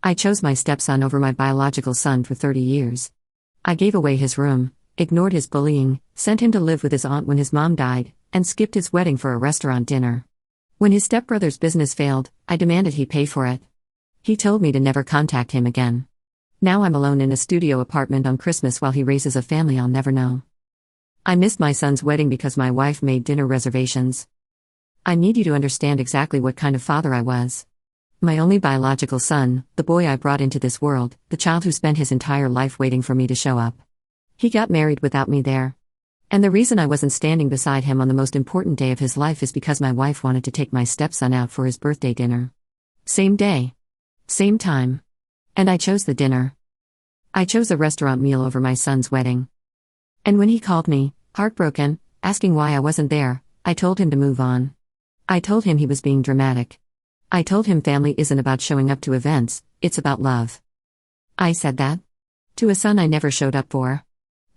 I chose my stepson over my biological son for 30 years. I gave away his room, ignored his bullying, sent him to live with his aunt when his mom died, and skipped his wedding for a restaurant dinner. When his stepbrother's business failed, I demanded he pay for it. He told me to never contact him again. Now I'm alone in a studio apartment on Christmas while he raises a family I'll never know. I missed my son's wedding because my wife made dinner reservations. I need you to understand exactly what kind of father I was. My only biological son, the boy I brought into this world, the child who spent his entire life waiting for me to show up. He got married without me there. And the reason I wasn't standing beside him on the most important day of his life is because my wife wanted to take my stepson out for his birthday dinner. Same day. Same time. And I chose the dinner. I chose a restaurant meal over my son's wedding. And when he called me, heartbroken, asking why I wasn't there, I told him to move on. I told him he was being dramatic. I told him family isn't about showing up to events, it's about love. I said that. To a son I never showed up for.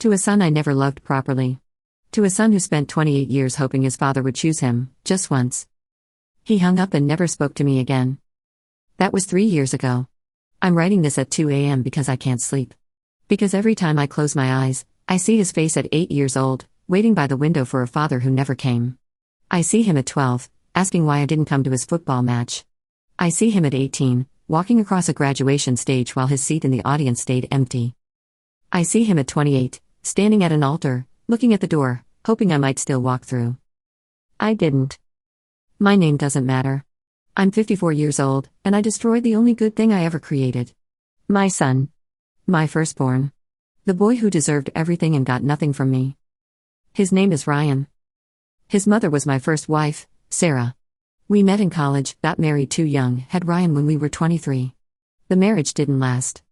To a son I never loved properly. To a son who spent 28 years hoping his father would choose him, just once. He hung up and never spoke to me again. That was 3 years ago. I'm writing this at 2 a.m. because I can't sleep. Because every time I close my eyes, I see his face at 8 years old, waiting by the window for a father who never came. I see him at 12, asking why I didn't come to his football match. I see him at 18, walking across a graduation stage while his seat in the audience stayed empty. I see him at 28, standing at an altar, looking at the door, hoping I might still walk through. I didn't. My name doesn't matter. I'm 54 years old, and I destroyed the only good thing I ever created. My son. My firstborn. The boy who deserved everything and got nothing from me. His name is Ryan. His mother was my first wife, Sarah. We met in college, got married too young, had Ryan when we were 23. The marriage didn't last.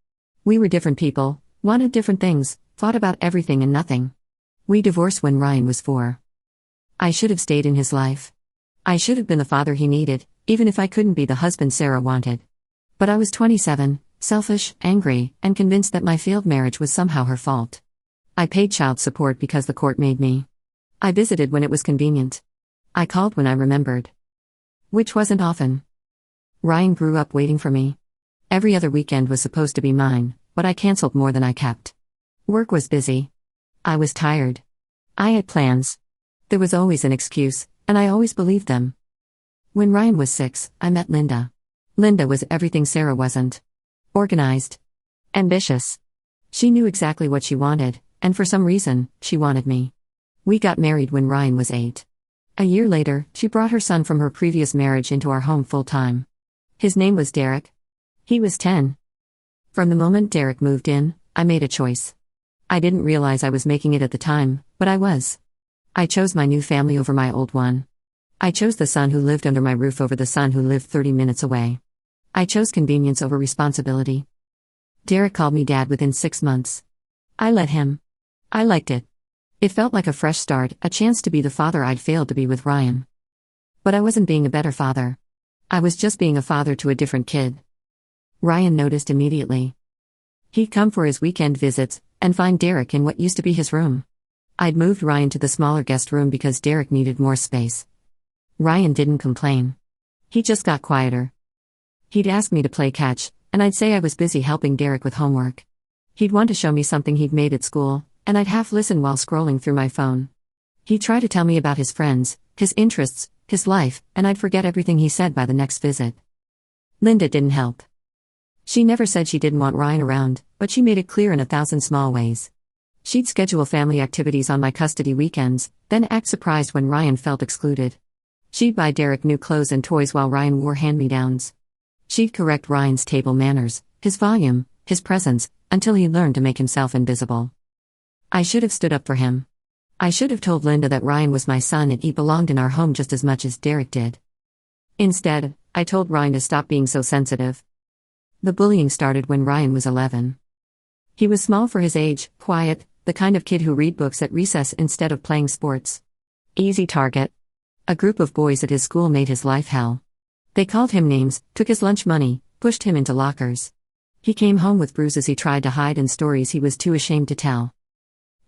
We were different people, wanted different things, fought about everything and nothing. We divorced when Ryan was 4. I should have stayed in his life. I should have been the father he needed, even if I couldn't be the husband Sarah wanted. But I was 27, selfish, angry, and convinced that my failed marriage was somehow her fault. I paid child support because the court made me. I visited when it was convenient. I called when I remembered. Which wasn't often. Ryan grew up waiting for me. Every other weekend was supposed to be mine, but I canceled more than I kept. Work was busy. I was tired. I had plans. There was always an excuse, and I always believed them. When Ryan was 6, I met Linda. Linda was everything Sarah wasn't. Organized. Ambitious. She knew exactly what she wanted, and for some reason, she wanted me. We got married when Ryan was 8. A year later, she brought her son from her previous marriage into our home full-time. His name was Derek. He was 10. From the moment Derek moved in, I made a choice. I didn't realize I was making it at the time, but I was. I chose my new family over my old one. I chose the son who lived under my roof over the son who lived 30 minutes away. I chose convenience over responsibility. Derek called me dad within 6 months. I let him. I liked it. It felt like a fresh start, a chance to be the father I'd failed to be with Ryan. But I wasn't being a better father. I was just being a father to a different kid. Ryan noticed immediately. He'd come for his weekend visits, and find Derek in what used to be his room. I'd moved Ryan to the smaller guest room because Derek needed more space. Ryan didn't complain. He just got quieter. He'd ask me to play catch, and I'd say I was busy helping Derek with homework. He'd want to show me something he'd made at school, and I'd half listen while scrolling through my phone. He'd try to tell me about his friends, his interests, his life, and I'd forget everything he said by the next visit. Linda didn't help. She never said she didn't want Ryan around, but she made it clear in 1,000 small ways. She'd schedule family activities on my custody weekends, then act surprised when Ryan felt excluded. She'd buy Derek new clothes and toys while Ryan wore hand-me-downs. She'd correct Ryan's table manners, his volume, his presence, until he learned to make himself invisible. I should have stood up for him. I should have told Linda that Ryan was my son and he belonged in our home just as much as Derek did. Instead, I told Ryan to stop being so sensitive. The bullying started when Ryan was 11. He was small for his age, quiet, the kind of kid who read books at recess instead of playing sports. Easy target. A group of boys at his school made his life hell. They called him names, took his lunch money, pushed him into lockers. He came home with bruises he tried to hide and stories he was too ashamed to tell.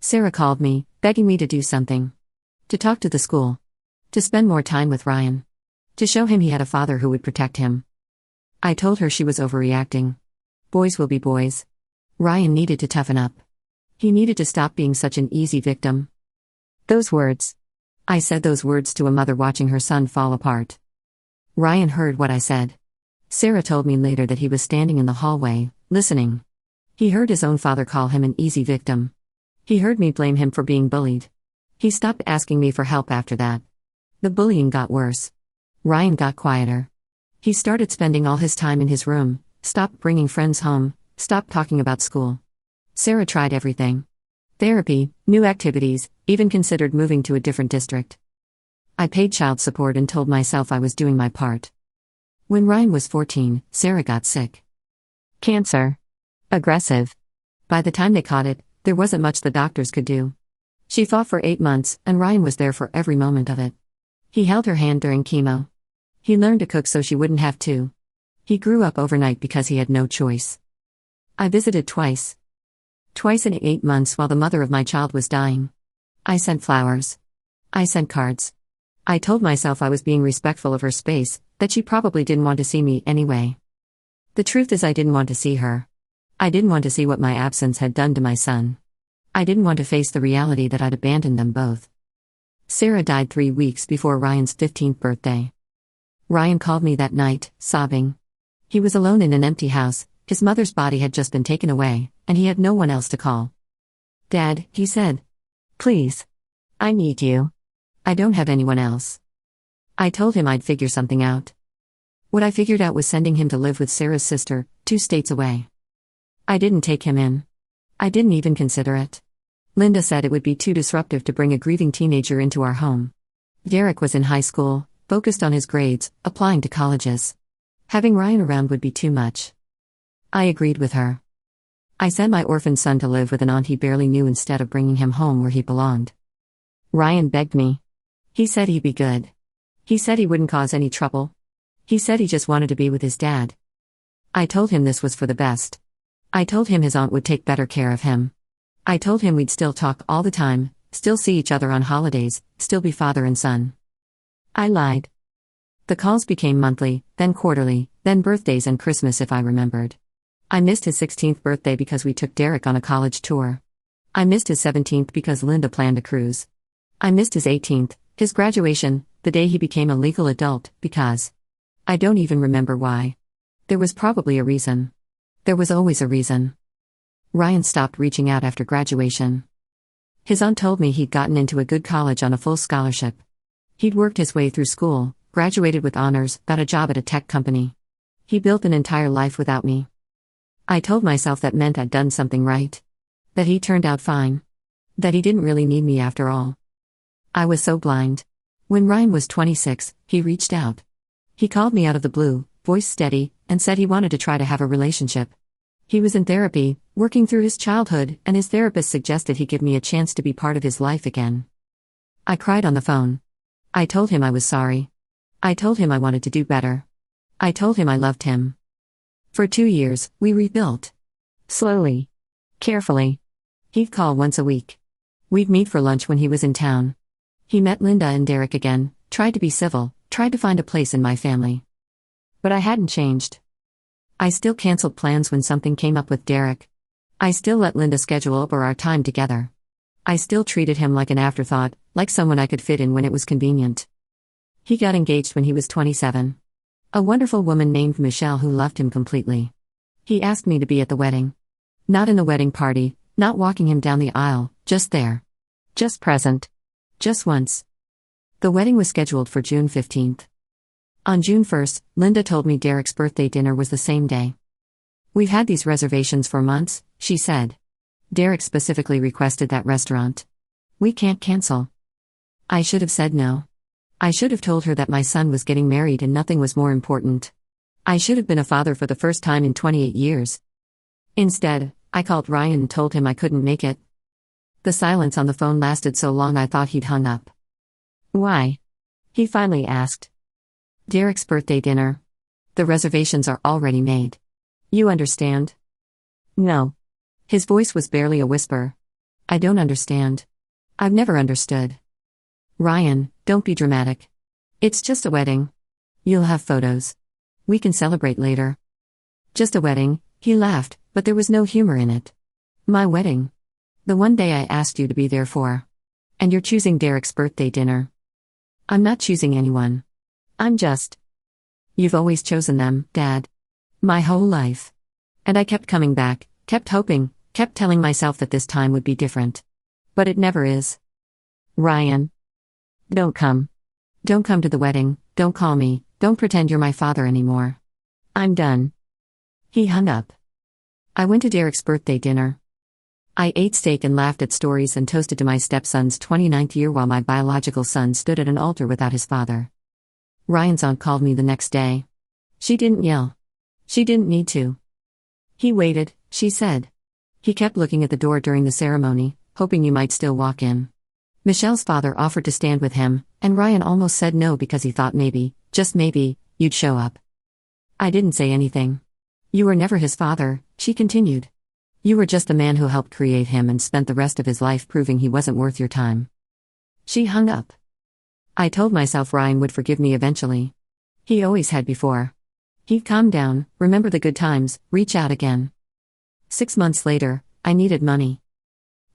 Sarah called me, begging me to do something. To talk to the school. To spend more time with Ryan. To show him he had a father who would protect him. I told her she was overreacting. Boys will be boys. Ryan needed to toughen up. He needed to stop being such an easy victim. Those words. I said those words to a mother watching her son fall apart. Ryan heard what I said. Sarah told me later that he was standing in the hallway, listening. He heard his own father call him an easy victim. He heard me blame him for being bullied. He stopped asking me for help after that. The bullying got worse. Ryan got quieter. He started spending all his time in his room, stopped bringing friends home, stopped talking about school. Sarah tried everything. Therapy, new activities, even considered moving to a different district. I paid child support and told myself I was doing my part. When Ryan was 14, Sarah got sick. Cancer. Aggressive. By the time they caught it, there wasn't much the doctors could do. She fought for 8 months, and Ryan was there for every moment of it. He held her hand during chemo. He learned to cook so she wouldn't have to. He grew up overnight because he had no choice. I visited twice. Twice in 8 months while the mother of my child was dying. I sent flowers. I sent cards. I told myself I was being respectful of her space, that she probably didn't want to see me anyway. The truth is I didn't want to see her. I didn't want to see what my absence had done to my son. I didn't want to face the reality that I'd abandoned them both. Sarah died 3 weeks before Ryan's 15th birthday. Ryan called me that night, sobbing. He was alone in an empty house, his mother's body had just been taken away, and he had no one else to call. "Dad," he said. "Please. I need you. I don't have anyone else." I told him I'd figure something out. What I figured out was sending him to live with Sarah's sister, 2 states away. I didn't take him in. I didn't even consider it. Linda said it would be too disruptive to bring a grieving teenager into our home. Derek was in high school, focused on his grades, applying to colleges. Having Ryan around would be too much. I agreed with her. I sent my orphan son to live with an aunt he barely knew instead of bringing him home where he belonged. Ryan begged me. He said he'd be good. He said he wouldn't cause any trouble. He said he just wanted to be with his dad. I told him this was for the best. I told him his aunt would take better care of him. I told him we'd still talk all the time, still see each other on holidays, still be father and son. I lied. The calls became monthly, then quarterly, then birthdays and Christmas if I remembered. I missed his 16th birthday because we took Derek on a college tour. I missed his 17th because Linda planned a cruise. I missed his 18th, his graduation, the day he became a legal adult, because I don't even remember why. There was probably a reason. There was always a reason. Ryan stopped reaching out after graduation. His aunt told me he'd gotten into a good college on a full scholarship. He'd worked his way through school, graduated with honors, got a job at a tech company. He built an entire life without me. I told myself that meant I'd done something right. That he turned out fine. That he didn't really need me after all. I was so blind. When Ryan was 26, he reached out. He called me out of the blue, voice steady, and said he wanted to try to have a relationship. He was in therapy, working through his childhood, and his therapist suggested he give me a chance to be part of his life again. I cried on the phone. I told him I was sorry. I told him I wanted to do better. I told him I loved him. For 2 years, we rebuilt. Slowly. Carefully. He'd call once a week. We'd meet for lunch when he was in town. He met Linda and Derek again, tried to be civil, tried to find a place in my family. But I hadn't changed. I still canceled plans when something came up with Derek. I still let Linda schedule over our time together. I still treated him like an afterthought, like someone I could fit in when it was convenient. He got engaged when he was 27. A wonderful woman named Michelle who loved him completely. He asked me to be at the wedding. Not in the wedding party, not walking him down the aisle, just there. Just present. Just once. The wedding was scheduled for June 15th. On June 1st, Linda told me Derek's birthday dinner was the same day. "We've had these reservations for months," she said. "Derek specifically requested that restaurant. We can't cancel." I should have said no. I should have told her that my son was getting married and nothing was more important. I should have been a father for the first time in 28 years. Instead, I called Ryan and told him I couldn't make it. The silence on the phone lasted so long I thought he'd hung up. "Why?" he finally asked. "Derek's birthday dinner. The reservations are already made. You understand?" "No." His voice was barely a whisper. "I don't understand. I've never understood." "Ryan, don't be dramatic. It's just a wedding. You'll have photos. We can celebrate later." "Just a wedding, He laughed, but there was no humor in it. My wedding. The one day I asked you to be there for. And you're choosing Derek's birthday dinner. I'm not choosing anyone. I'm just. You've always chosen them, Dad. My whole life. And I kept coming back, kept hoping, kept telling myself that this time would be different. But it never is. Ryan. Don't come. Don't come to the wedding, don't call me, don't pretend you're my father anymore. I'm done. He hung up. I went to Derek's birthday dinner. I ate steak and laughed at stories and toasted to my stepson's 29th year while my biological son stood at an altar without his father. Ryan's aunt called me the next day. She didn't yell. She didn't need to. He waited, she said. He kept looking at the door during the ceremony, hoping you might still walk in. Michelle's father offered to stand with him, and Ryan almost said no because he thought maybe, just maybe, you'd show up. I didn't say anything. You were never his father, she continued. You were just the man who helped create him and spent the rest of his life proving he wasn't worth your time. She hung up. I told myself Ryan would forgive me eventually. He always had before. He'd calm down, remember the good times, reach out again. 6 months later, I needed money.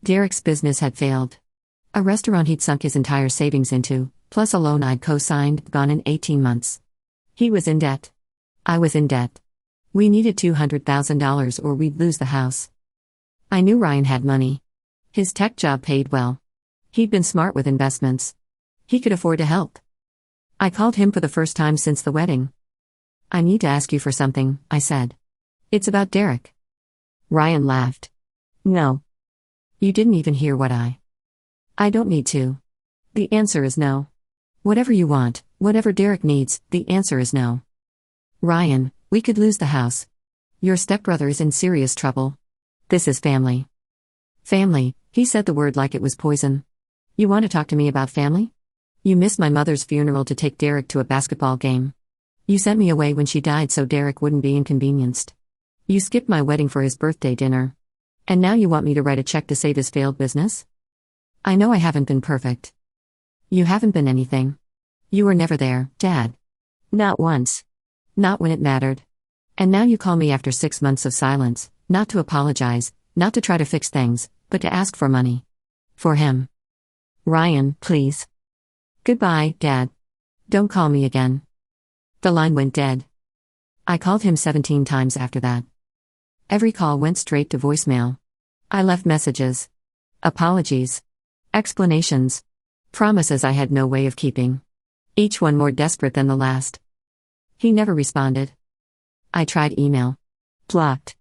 Derek's business had failed. A restaurant he'd sunk his entire savings into, plus a loan I'd co-signed, gone in 18 months. He was in debt. I was in debt. We needed $200,000 or we'd lose the house. I knew Ryan had money. His tech job paid well. He'd been smart with investments. He could afford to help. I called him for the first time since the wedding. I need to ask you for something, I said. It's about Derek. Ryan laughed. No. You didn't even hear what I don't need to. The answer is no. Whatever you want, whatever Derek needs, the answer is no. Ryan, we could lose the house. Your stepbrother is in serious trouble. This is family. Family, he said the word like it was poison. You want to talk to me about family? You missed my mother's funeral to take Derek to a basketball game. You sent me away when she died so Derek wouldn't be inconvenienced. You skipped my wedding for his birthday dinner. And now you want me to write a check to save his failed business? I know I haven't been perfect. You haven't been anything. You were never there, Dad. Not once. Not when it mattered. And now you call me after 6 months of silence, not to apologize, not to try to fix things, but to ask for money. For him. Ryan, please. Goodbye, Dad. Don't call me again. The line went dead. I called him 17 times after that. Every call went straight to voicemail. I left messages. Apologies. Explanations. Promises I had no way of keeping. Each one more desperate than the last. He never responded. I tried email. Blocked.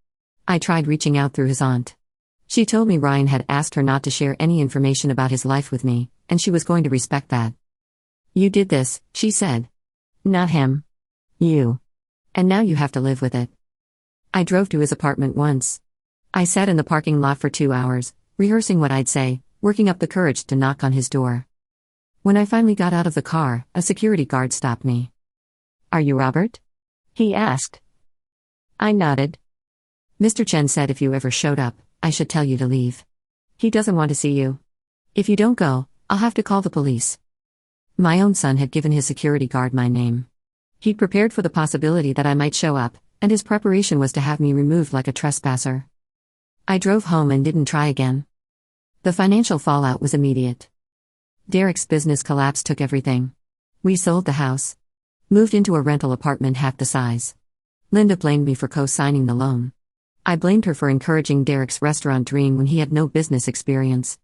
I tried reaching out through his aunt. She told me Ryan had asked her not to share any information about his life with me, and she was going to respect that. You did this, she said. Not him. You. And now you have to live with it. I drove to his apartment once. I sat in the parking lot for 2 hours, rehearsing what I'd say, working up the courage to knock on his door. When I finally got out of the car, a security guard stopped me. Are you Robert? He asked. I nodded. Mr. Chen said if you ever showed up, I should tell you to leave. He doesn't want to see you. If you don't go, I'll have to call the police. My own son had given his security guard my name. He'd prepared for the possibility that I might show up, and his preparation was to have me removed like a trespasser. I drove home and didn't try again. The financial fallout was immediate. Derek's business collapse took everything. We sold the house. Moved into a rental apartment half the size. Linda blamed me for co-signing the loan. I blamed her for encouraging Derek's restaurant dream when he had no business experience.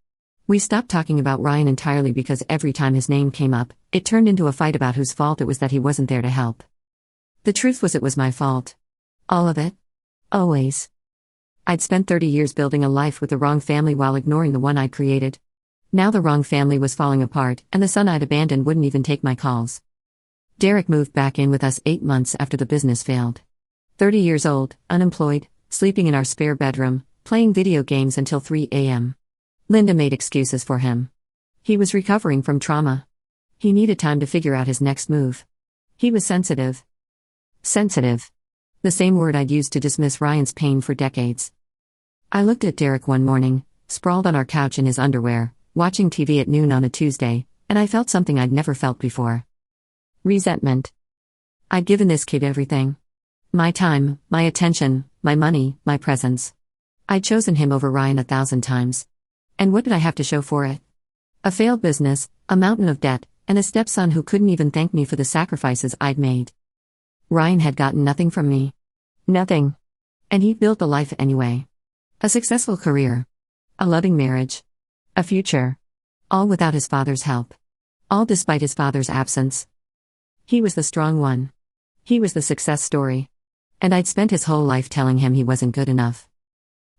We stopped talking about Ryan entirely because every time his name came up, it turned into a fight about whose fault it was that he wasn't there to help. The truth was it was my fault. All of it. Always. I'd spent 30 years building a life with the wrong family while ignoring the one I'd created. Now the wrong family was falling apart, and the son I'd abandoned wouldn't even take my calls. Derek moved back in with us 8 months after the business failed. 30 years old, unemployed, sleeping in our spare bedroom, playing video games until 3 a.m. Linda made excuses for him. He was recovering from trauma. He needed time to figure out his next move. He was sensitive. Sensitive. The same word I'd used to dismiss Ryan's pain for decades. I looked at Derek one morning, sprawled on our couch in his underwear, watching TV at noon on a Tuesday, and I felt something I'd never felt before. Resentment. I'd given this kid everything. My time, my attention, my money, my presence. I'd chosen him over Ryan 1,000 times. And what did I have to show for it? A failed business, a mountain of debt, and a stepson who couldn't even thank me for the sacrifices I'd made. Ryan had gotten nothing from me. Nothing. And he'd built a life anyway. A successful career. A loving marriage. A future. All without his father's help. All despite his father's absence. He was the strong one. He was the success story. And I'd spent his whole life telling him he wasn't good enough.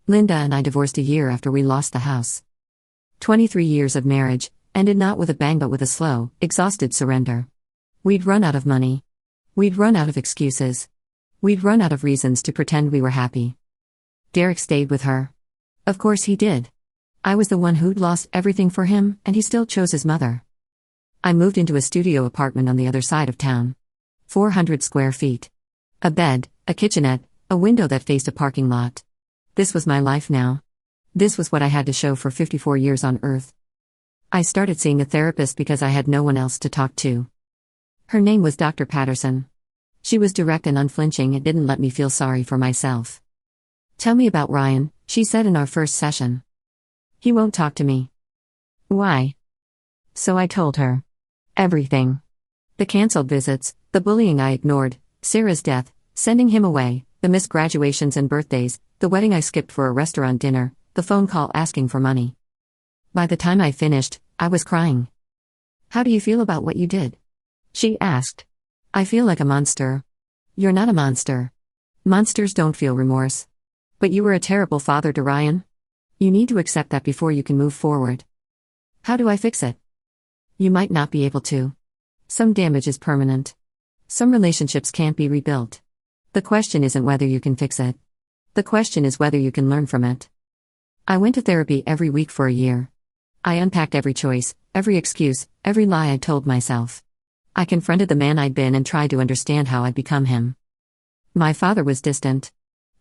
Linda and I divorced a year after we lost the house. 23 years of marriage, ended not with a bang but with a slow, exhausted surrender. We'd run out of money. We'd run out of excuses. We'd run out of reasons to pretend we were happy. Derek stayed with her. Of course he did. I was the one who'd lost everything for him, and he still chose his mother. I moved into a studio apartment on the other side of town. 400 square feet. A bed, a kitchenette, a window that faced a parking lot. This was my life now. This was what I had to show for 54 years on Earth. I started seeing a therapist because I had no one else to talk to. Her name was Dr. Patterson. She was direct and unflinching and didn't let me feel sorry for myself. "Tell me about Ryan," she said in our first session. "He won't talk to me." "Why?" So I told her. Everything. The cancelled visits, the bullying I ignored, Sarah's death, sending him away, the missed graduations and birthdays, the wedding I skipped for a restaurant dinner, the phone call asking for money. By the time I finished, I was crying. "How do you feel about what you did?" she asked. "I feel like a monster." "You're not a monster. Monsters don't feel remorse. But you were a terrible father to Ryan. You need to accept that before you can move forward." "How do I fix it?" "You might not be able to. Some damage is permanent. Some relationships can't be rebuilt. The question isn't whether you can fix it. The question is whether you can learn from it." I went to therapy every week for a year. I unpacked every choice, every excuse, every lie I told myself. I confronted the man I'd been and tried to understand how I'd become him. My father was distant.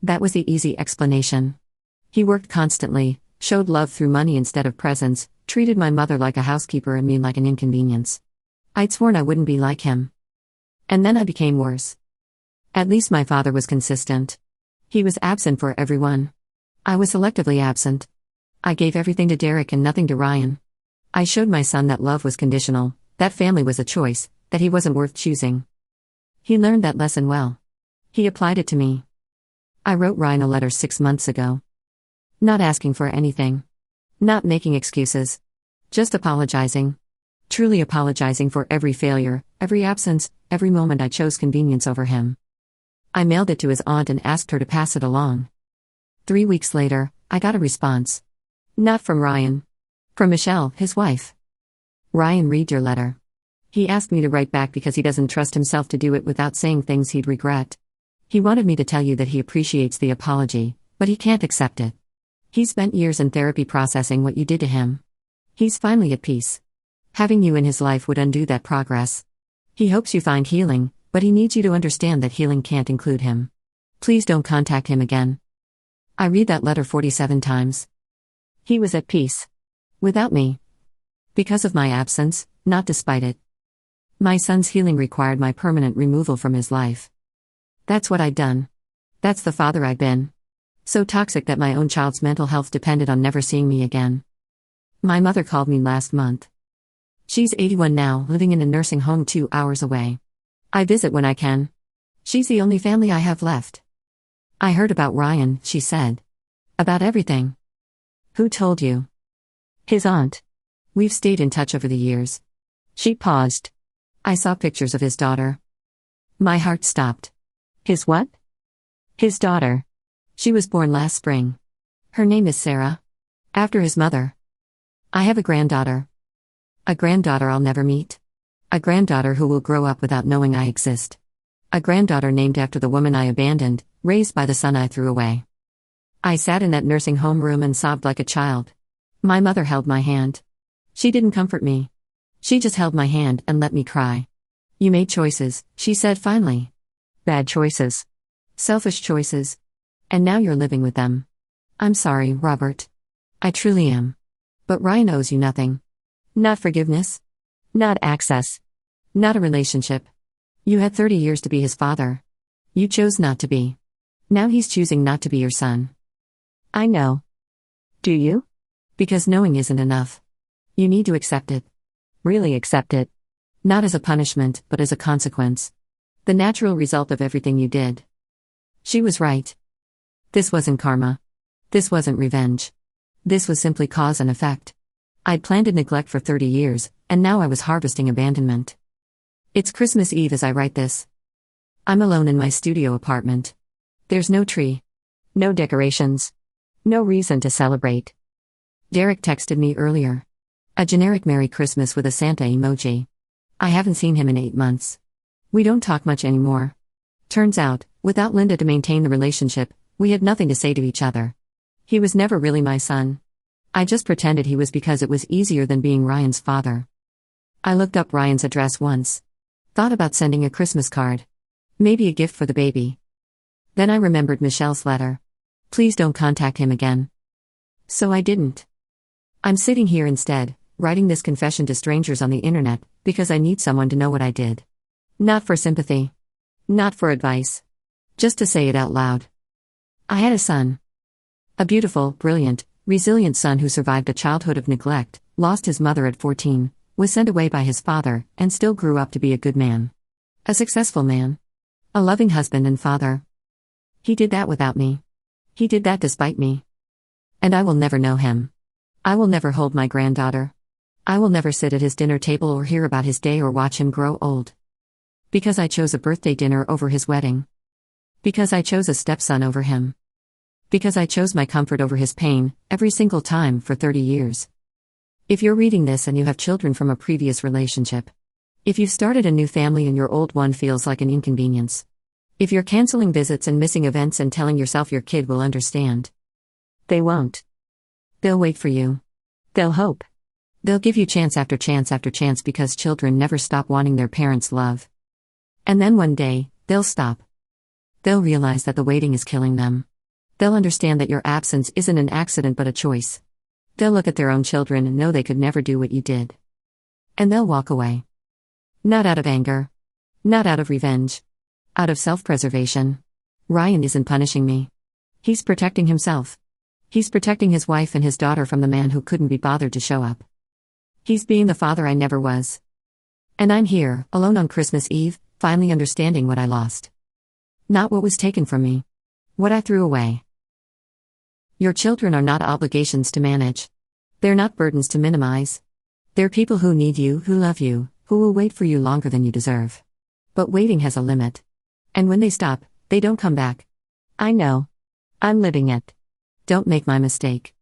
That was the easy explanation. He worked constantly, showed love through money instead of presents, treated my mother like a housekeeper and me like an inconvenience. I'd sworn I wouldn't be like him. And then I became worse. At least my father was consistent. He was absent for everyone. I was selectively absent. I gave everything to Derek and nothing to Ryan. I showed my son that love was conditional, that family was a choice, that he wasn't worth choosing. He learned that lesson well. He applied it to me. I wrote Ryan a letter 6 months ago. Not asking for anything. Not making excuses. Just apologizing. Truly apologizing for every failure, every absence, every moment I chose convenience over him. I mailed it to his aunt and asked her to pass it along. 3 weeks later, I got a response. Not from Ryan. From Michelle, his wife. "Ryan, read your letter. He asked me to write back because he doesn't trust himself to do it without saying things he'd regret. He wanted me to tell you that he appreciates the apology, but he can't accept it. He spent years in therapy processing what you did to him. He's finally at peace. Having you in his life would undo that progress. He hopes you find healing, but he needs you to understand that healing can't include him. Please don't contact him again." I read that letter 47 times. He was at peace. Without me. Because of my absence, not despite it. My son's healing required my permanent removal from his life. That's what I'd done. That's the father I'd been. So toxic that my own child's mental health depended on never seeing me again. My mother called me last month. She's 81 now, living in a nursing home 2 hours away. I visit when I can. She's the only family I have left. "I heard about Ryan," she said. "About everything." "Who told you?" "His aunt. We've stayed in touch over the years." She paused. "I saw pictures of his daughter." My heart stopped. "His what?" "His daughter. She was born last spring. Her name is Sarah. After his mother. I have a granddaughter. A granddaughter I'll never meet. A granddaughter who will grow up without knowing I exist. A granddaughter named after the woman I abandoned, raised by the son I threw away." I sat in that nursing home room and sobbed like a child. My mother held my hand. She didn't comfort me. She just held my hand and let me cry. "You made choices," she said finally. "Bad choices. Selfish choices. And now you're living with them. I'm sorry, Robert. I truly am. But Ryan owes you nothing. Not forgiveness. Not access. Not a relationship. You had 30 years to be his father. You chose not to be. Now he's choosing not to be your son. I know. Do you? Because knowing isn't enough. You need to accept it. Really accept it. Not as a punishment, but as a consequence. The natural result of everything you did. She was right. This wasn't karma. This wasn't revenge. This was simply cause and effect. I'd planted neglect for 30 years, and now I was harvesting abandonment. It's Christmas Eve as I write this. I'm alone in my studio apartment. There's no tree. No decorations. No reason to celebrate. Derek texted me earlier. A generic Merry Christmas with a Santa emoji. I haven't seen him in 8 months. We don't talk much anymore. Turns out, without Linda to maintain the relationship, we had nothing to say to each other. He was never really my son. I just pretended he was because it was easier than being Ryan's father. I looked up Ryan's address once. Thought about sending a Christmas card. Maybe a gift for the baby. Then I remembered Michelle's letter. Please don't contact him again. So I didn't. I'm sitting here instead, writing this confession to strangers on the internet, because I need someone to know what I did. Not for sympathy. Not for advice. Just to say it out loud. I had a son. A beautiful, brilliant, resilient son who survived a childhood of neglect, lost his mother at 14, was sent away by his father, and still grew up to be a good man. A successful man. A loving husband and father. He did that without me. He did that despite me. And I will never know him. I will never hold my granddaughter. I will never sit at his dinner table or hear about his day or watch him grow old. Because I chose a birthday dinner over his wedding. Because I chose a stepson over him. Because I chose my comfort over his pain, every single time for 30 years. If you're reading this and you have children from a previous relationship. If you've started a new family and your old one feels like an inconvenience. If you're canceling visits and missing events and telling yourself your kid will understand. They won't. They'll wait for you. They'll hope. They'll give you chance after chance after chance because children never stop wanting their parents' love. And then one day, they'll stop. They'll realize that the waiting is killing them. They'll understand that your absence isn't an accident but a choice. They'll look at their own children and know they could never do what you did. And they'll walk away. Not out of anger. Not out of revenge. Out of self-preservation. Ryan isn't punishing me. He's protecting himself. He's protecting his wife and his daughter from the man who couldn't be bothered to show up. He's being the father I never was. And I'm here, alone on Christmas Eve, finally understanding what I lost. Not what was taken from me. What I threw away. Your children are not obligations to manage. They're not burdens to minimize. They're people who need you, who love you, who will wait for you longer than you deserve. But waiting has a limit. And when they stop, they don't come back. I know. I'm living it. Don't make my mistake.